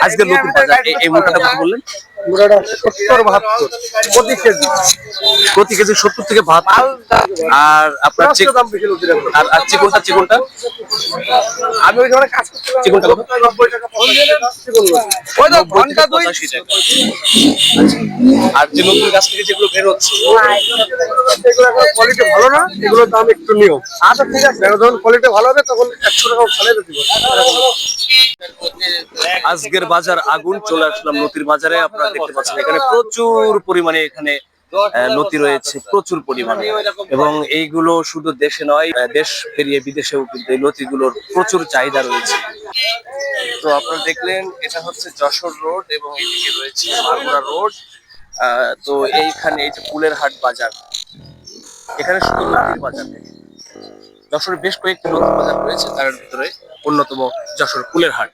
আজকের নতুন বাজার এই মুটাটা কত বললেন? 70-72 প্রতি কেজি। প্রতি কেজি 70 থেকে 72। আর আপনার দাম বেশি নদীর এখন। আর চিকনটা আমি ওই সময় কাজ করছিলাম, চিকনটা কত? 90 টাকা 50 টাকা চিকন মাছ। ওই তো 90 ঘন্টা থেকে দুই 85 টাকা। আর যে নতুন গাছ থেকে যেগুলো বের হচ্ছে এগুলো এখন কোয়ালিটি ভালো না, এগুলোর দাম একটু নিয়ম। আচ্ছা ঠিক আছে, যখন কোয়ালিটি ভালো হবে তখন 100 টাকা ফেলে দিতে পারবো। আজকের বাজার আগুন। চলে আসলাম নদীর বাজারে। আপনারা দেখতে পাচ্ছেন এখানে প্রচুর পরিমাণে এখানে নথি রয়েছে, প্রচুর পরিমাণে। এবং এইগুলো শুধু দেশে নয়, দেশ পেরিয়ে বিদেশেও কিন্তু এই নথিগুলোর প্রচুর চাহিদা রয়েছে। তো আপনারা দেখলেন এটা হচ্ছে যশোর রোড এবং এইদিকে রয়েছে মাগুরা রোড। তো এইখানে এই যে ফুলের হাট বাজার, এখানে শুধু নথির বাজার নেই, যশোরে বেশ কয়েকটি নতুন বাজার রয়েছে, তার ভিতরে অন্যতম যশোর ফুলের হাট।